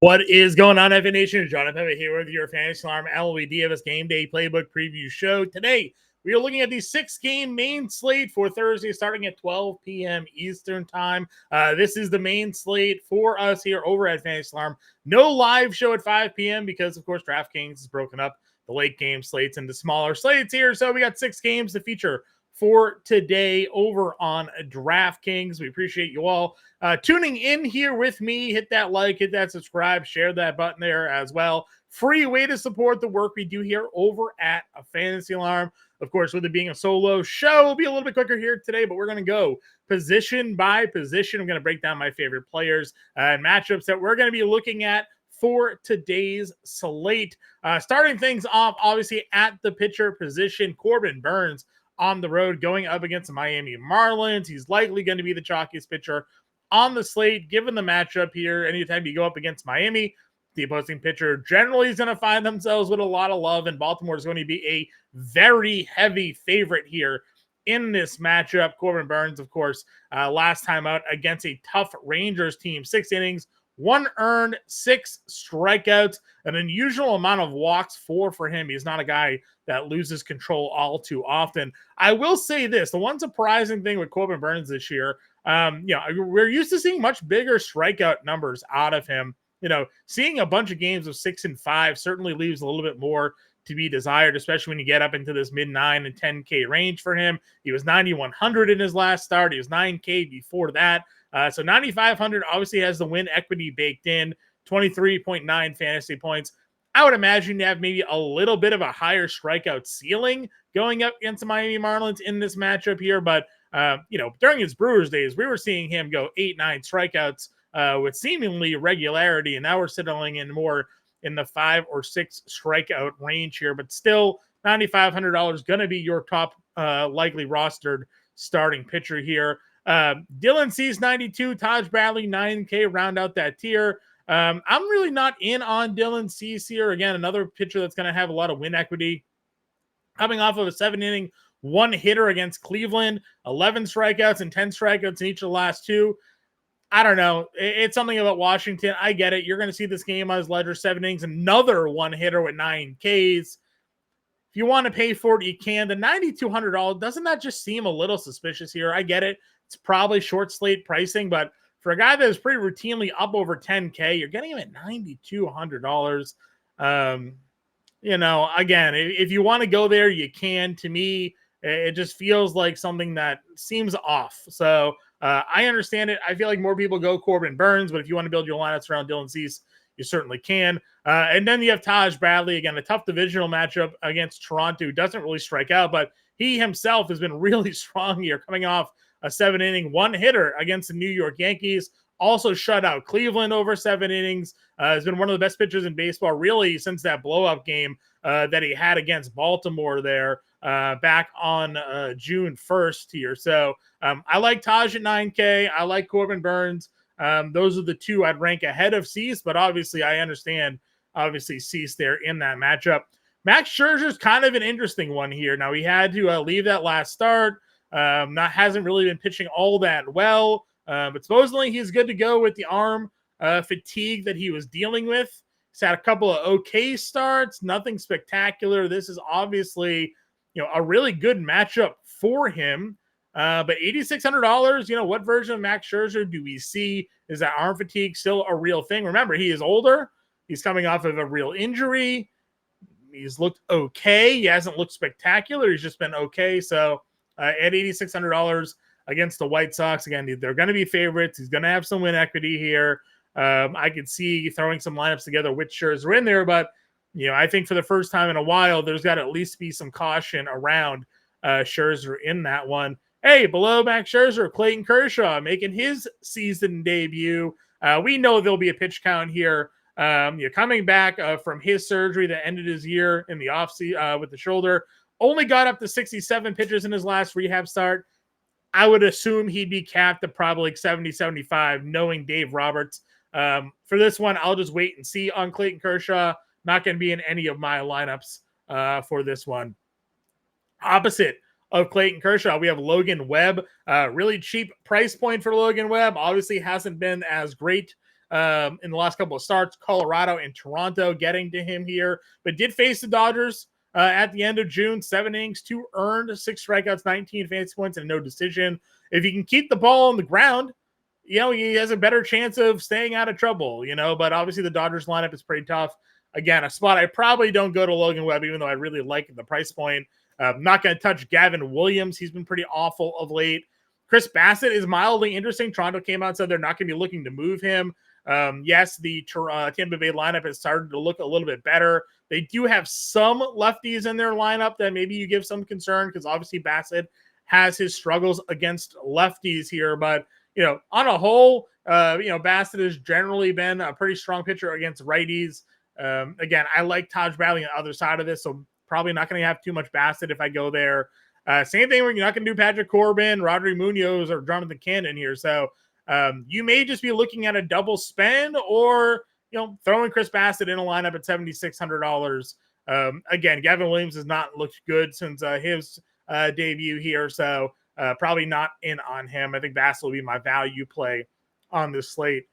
What is going on, FA Nation? John Impemba here with your Fantasy Alarm MLB DFS Game Day Playbook Preview Show. Today, we are looking at the 6-game main slate for Thursday, starting at 12 p.m. Eastern Time. This is the main slate for us here over at Fantasy Alarm. No live show at 5 p.m. because, of course, DraftKings has broken up the late game slates into smaller slates here. So we got 6 games to feature for today over on DraftKings. We appreciate you all tuning in here with me. Hit that like, hit that subscribe, share that button there as well. Free way to support the work we do here over at a Fantasy Alarm. Of course, with it being a solo show, we'll be a little bit quicker here today, but we're going to go position by position. I'm going to break down my favorite players and matchups that we're going to be looking at for today's slate. Starting things off, obviously, at the pitcher position, Corbin Burnes on the road going up against the Miami Marlins. He's likely going to be the chalkiest pitcher on the slate, given the matchup here. Anytime you go up against Miami, the opposing pitcher generally is going to find themselves with a lot of love, and Baltimore is going to be a very heavy favorite here in this matchup. Corbin Burnes, of course, last time out against a tough Rangers team, 6 innings, 1 earned, 6 strikeouts, an unusual amount of walks, 4 for him. He's not a guy that loses control all too often. I will say this, the one surprising thing with Corbin Burnes this year, we're used to seeing much bigger strikeout numbers out of him. Seeing a bunch of games of 6 and 5 certainly leaves a little bit more to be desired, especially when you get up into this mid-9 and 10K range for him. He was 9,100 in his last start. He was 9K before that. So 9,500 obviously has the win equity baked in, 23.9 fantasy points. I would imagine you have maybe a little bit of a higher strikeout ceiling going up against the Miami Marlins in this matchup here. But, during his Brewers days, we were seeing him go 8-9 strikeouts with seemingly regularity. And now we're settling in more in the 5 or 6 strikeout range here. But still, $9,500 going to be your top likely rostered starting pitcher here. Dylan Cease 92, Taj Bradley 9K, round out that tier. I'm really not in on Dylan Cease here. Again, another pitcher that's going to have a lot of win equity. Coming off of a 7-inning, 1 hitter against Cleveland, 11 strikeouts and 10 strikeouts in each of the last 2. I don't know. It's something about Washington. I get it. You're going to see this game on his ledger, 7 innings, another 1 hitter with 9 Ks. If you want to pay for it, you can. The $9,200, doesn't that just seem a little suspicious here? I get it. It's probably short slate pricing, but for a guy that is pretty routinely up over 10K, you're getting him at $9,200. Again, if you want to go there, you can. To me, it just feels like something that seems off. So I understand it. I feel like more people go Corbin Burnes, but if you want to build your lineups around Dylan Cease, you certainly can. And then you have Taj Bradley, again, a tough divisional matchup against Toronto, who doesn't really strike out, but he himself has been really strong here, coming off a 7-inning, 1 hitter against the New York Yankees. Also shut out Cleveland over 7 innings. Has been one of the best pitchers in baseball, really, since that blowout game that he had against Baltimore there back on June 1st here. So I like Taj at 9K. I like Corbin Burnes. Those are the 2 I'd rank ahead of Cease, but obviously I understand, Cease there in that matchup. Max Scherzer's kind of an interesting one here. Now, he had to leave that last start. Hasn't really been pitching all that well, but supposedly he's good to go with the arm fatigue that he was dealing with. He's had a couple of okay starts, nothing spectacular. This is obviously, a really good matchup for him. But $8,600, what version of Max Scherzer do we see? Is that arm fatigue still a real thing? Remember, he is older. He's coming off of a real injury. He's looked okay. He hasn't looked spectacular. He's just been okay. So at $8,600 against the White Sox, again, they're going to be favorites. He's going to have some win equity here. I could see throwing some lineups together with Scherzer in there, but I think for the first time in a while, there's got to at least be some caution around Scherzer in that one. Hey, below Max Scherzer, Clayton Kershaw making his season debut. We know there'll be a pitch count here. Coming back from his surgery that ended his year in the offseason with the shoulder, only got up to 67 pitches in his last rehab start. I would assume he'd be capped at probably like 70, 75, knowing Dave Roberts. For this one, I'll just wait and see on Clayton Kershaw. Not going to be in any of my lineups for this one. Opposite of Clayton Kershaw, we have Logan Webb. Really cheap price point for Logan Webb. Obviously hasn't been as great in the last couple of starts. Colorado and Toronto getting to him here, but did face the Dodgers at the end of June. 7 innings, 2 earned, 6 strikeouts, 19 fantasy points, and no decision. If he can keep the ball on the ground, he has a better chance of staying out of trouble, but obviously the Dodgers lineup is pretty tough. Again, a spot I probably don't go to Logan Webb, even though I really like the price point. I'm not going to touch Gavin Williams. He's been pretty awful of late. Chris Bassett is mildly interesting. Toronto came out and said they're not going to be looking to move him. Yes, the Tampa Bay lineup has started to look a little bit better. They do have some lefties in their lineup that maybe you give some concern because obviously Bassett has his struggles against lefties here. But, on a whole, Bassett has generally been a pretty strong pitcher against righties. Again, I like Taj Bradley on the other side of this, so probably not going to have too much Bassett if I go there. Same thing when you're not going to do Patrick Corbin, Rodri Munoz, or Jonathan Cannon here. So you may just be looking at a double spend or, throwing Chris Bassett in a lineup at $7,600. Again, Gavin Williams has not looked good since his debut here. So probably not in on him. I think Bassett will be my value play on this slate.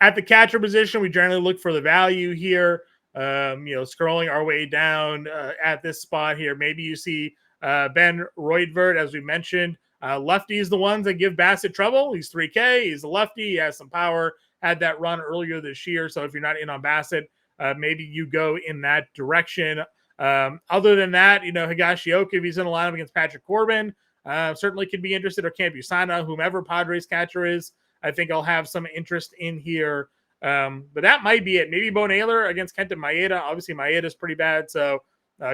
At the catcher position, we generally look for the value here. Scrolling our way down at this spot here, maybe you see Ben Roydvert, as we mentioned. Lefties, the ones that give Bassett trouble. He's 3K. He's a lefty. He has some power. Had that run earlier this year. So if you're not in on Bassett, maybe you go in that direction. Other than that, Higashioka, if he's in a lineup against Patrick Corbin, certainly could be interested, or Campusano, whomever Padres catcher is. I think I'll have some interest in here. But that might be it. Maybe Bo Naylor against Kenta Maeda. Obviously, Maeda is pretty bad, so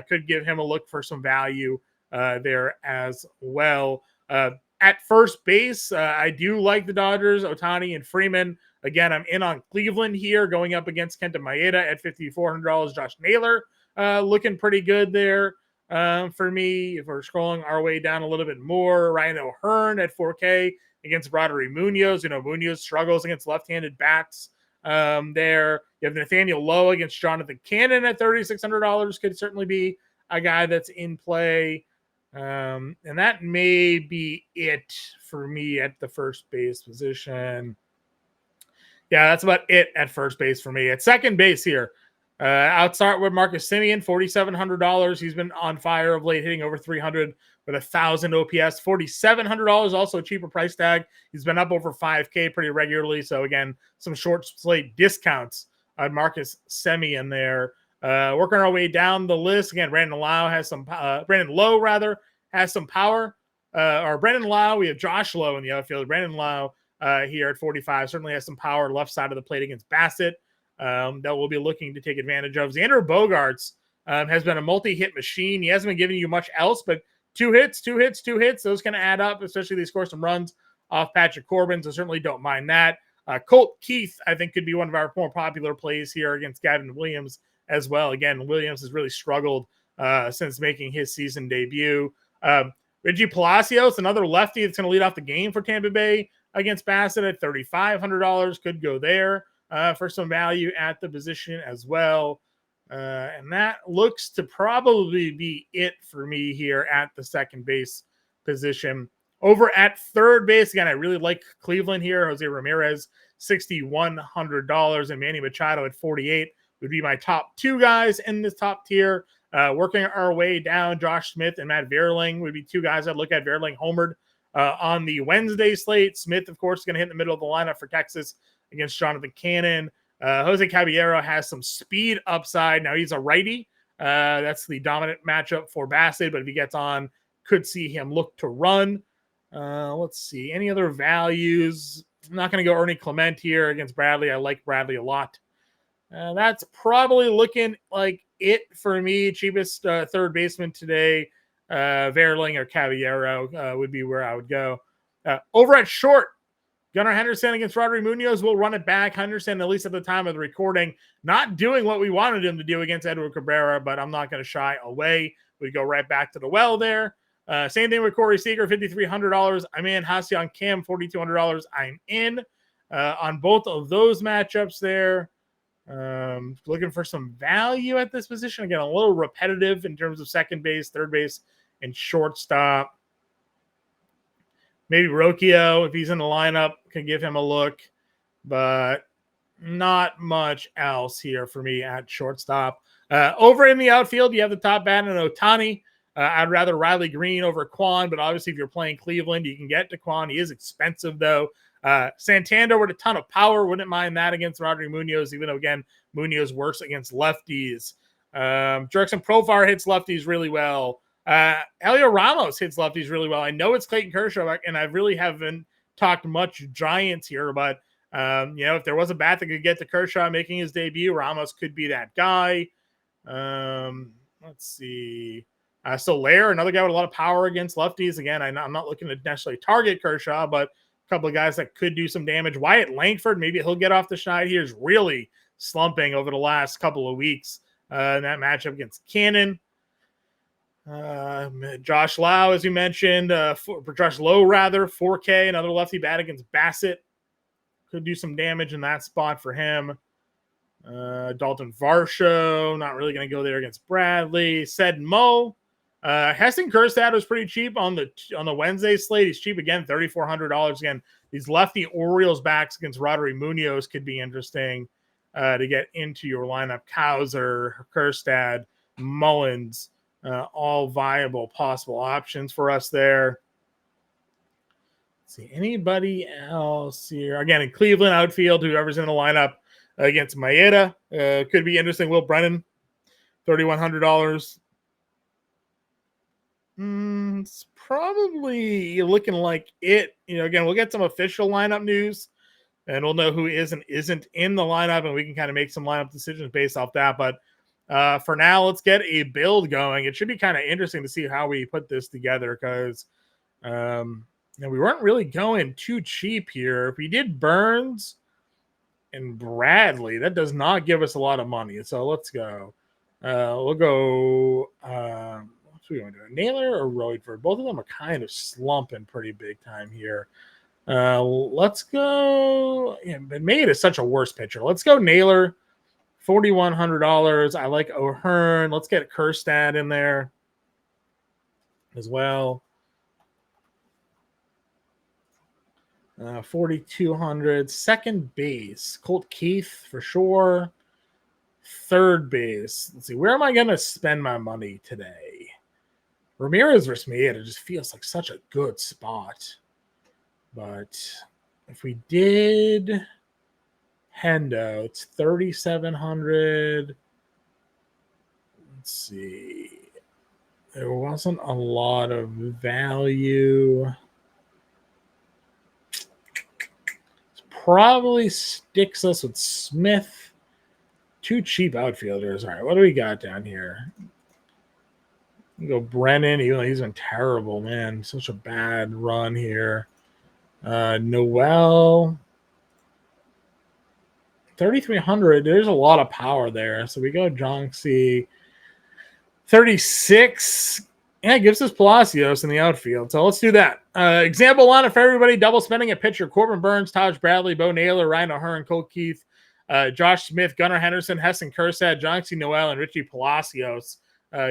could give him a look for some value there as well. At first base, I do like the Dodgers, Ohtani and Freeman. Again, I'm in on Cleveland here, going up against Kenta Maeda at $5,400. Josh Naylor looking pretty good there for me. If we're scrolling our way down a little bit more, Ryan O'Hearn at 4K against Rodri Munoz. Munoz struggles against left-handed bats there. You have Nathaniel Lowe against Jonathan Cannon at $3,600. Could certainly be a guy that's in play. And that may be it for me at the first base position. Yeah, that's about it at first base for me. At second base here, I'll start with Marcus Semien, $4,700. He's been on fire of late, hitting over 300 with 1,000 OPS. $4,700, also a cheaper price tag. He's been up over 5K pretty regularly. So again, some short slate discounts on Marcus Semien there. Working our way down the list again. Brandon Lowe has some power. Or Brandon Lowe, we have Josh Lowe in the outfield. Brandon Lowe here at 45 certainly has some power left side of the plate against Bassett. That we'll be looking to take advantage of. Xander Bogaerts has been a multi-hit machine. He hasn't been giving you much else, but two hits. Those can add up, especially they score some runs off Patrick Corbin, so certainly don't mind that. Colt Keith, I think, could be one of our more popular plays here against Gavin Williams as well. Again, Williams has really struggled since making his season debut. Reggie Palacios, another lefty that's going to lead off the game for Tampa Bay against Bassett at $3,500. Could go there for some value at the position as well. And that looks to probably be it for me here at the second base position. Over at third base, again, I really like Cleveland here. Jose Ramirez, $6,100, and Manny Machado at 48 would be my top two guys in this top tier. Working our way down, Josh Smith and Matt Vierling would be two guys I'd look at. Vierling homered on the Wednesday slate. Smith, of course, is going to hit in the middle of the lineup for Texas against Jonathan Cannon. Jose Caballero has some speed upside. Now, he's a righty. That's the dominant matchup for Bassett, but if he gets on, could see him look to run. Let's see. Any other values? I'm not going to go Ernie Clement here against Bradley. I like Bradley a lot. That's probably looking like it for me. Cheapest third baseman today, Vierling or Caballero would be where I would go. Over at short, Gunnar Henderson against Rodri Munoz. Will run it back. Henderson, at least at the time of the recording, not doing what we wanted him to do against Edward Cabrera, but I'm not going to shy away. We go right back to the well there. Same thing with Corey Seager, $5,300. I'm in. Ha-Seong Kim, $4,200. I'm in on both of those matchups there. Looking for some value at this position. Again, a little repetitive in terms of second base, third base, and shortstop. Maybe Rocchio, if he's in the lineup, can give him a look. But Not much else here for me at shortstop. Over in the outfield, you have the top bat in Ohtani. I'd rather Riley Green over Quan, but obviously if you're playing Cleveland, you can get to Quan. He is expensive, though. Santander with a ton of power. Wouldn't mind that against Rodrigo Munoz, even though, again, Munoz works against lefties. Jurickson Profar hits lefties really well. Elio Ramos hits lefties really well. I know it's Clayton Kershaw, and I really haven't talked much Giants here, but if there was a bat that could get to Kershaw making his debut, Ramos could be that guy. Let's see. Soler, another guy with a lot of power against lefties. Again, I'm not looking to necessarily target Kershaw, but a couple of guys that could do some damage. Wyatt Langford, maybe he'll get off the schneid. He is really slumping over the last couple of weeks in that matchup against Cannon. Josh Lowe, as you mentioned, Josh Lowe, 4K, another lefty bat against Bassett. Could do some damage in that spot for him. Dalton Varsho, not really going to go there against Bradley. Said Mo. Heston Kjerstad was pretty cheap on the Wednesday slate. He's cheap again, $3,400. Again, these lefty Orioles backs against Rodrigo Munoz could be interesting to get into your lineup. Kowser, Kjerstad, Mullins, all viable possible options for us there. Let's see, anybody else here? Again, in Cleveland outfield, whoever's in the lineup against Maeda could be interesting. Will Brennan, $3,100. It's probably looking like it. Again, we'll get some official lineup news, and we'll know who is and isn't in the lineup, and we can kind of make some lineup decisions based off that. But for now, let's get a build going. It should be kind of interesting to see how we put this together because we weren't really going too cheap here. If we did Burns and Bradley, that does not give us a lot of money. So let's go. We'll go. What are we going to do? Naylor or Royford? Both of them are kind of slumping pretty big time here. Let's go. But Maeda is such a worse pitcher. Let's go Naylor, $4,100. I like O'Hearn. Let's get Kjerstad in there as well. 4,200. Second base, Colt Keith for sure. Third base. Let's see. Where am I going to spend my money today? Ramirez versus Maeda just feels like such a good spot. But if we did Hendo, it's 3,700. Let's see. There wasn't a lot of value. Probably sticks us with Smith. Two cheap outfielders. All right, what do we got down here? Go Brennan, even though he's been terrible, man. Such a bad run here. Noel, 3,300. There's a lot of power there. So we go Jonksy, 36. Yeah, it gives us Palacios in the outfield. So let's do that. Example lineup for everybody. Double spending at pitcher. Corbin Burns, Taj Bradley, Bo Naylor, Ryan O'Hearn, Colt Keith, Josh Smith, Gunnar Henderson, Heston Kjerstad, Jonksy Noel, and Richie Palacios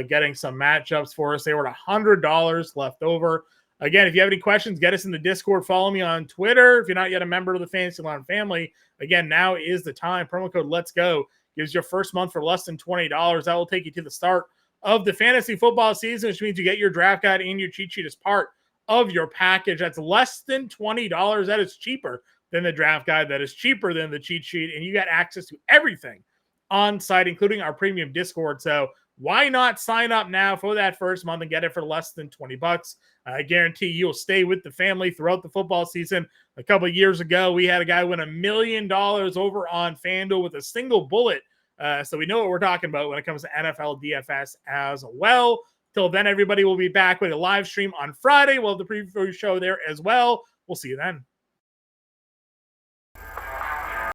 getting some matchups for us. They were at $100 left over. Again, if you have any questions, get us in the Discord. Follow me on Twitter. If you're not yet a member of the Fantasy Line family, again, now is the time. Promo code Let's Go gives your first month for less than $20. That will take you to the start of the fantasy football season, which means you get your draft guide and your cheat sheet as part of your package. That's less than $20. That is cheaper than the draft guide. That is cheaper than the cheat sheet. And you got access to everything on site, including our premium Discord. So why not sign up now for that first month and get it for less than $20? I guarantee you'll stay with the family throughout the football season. A couple of years ago, we had a guy win $1 million over on FanDuel with a single bullet. So we know what we're talking about when it comes to NFL DFS as well. Till then, everybody will be back with a live stream on Friday. We'll have the preview show there as well. We'll see you then.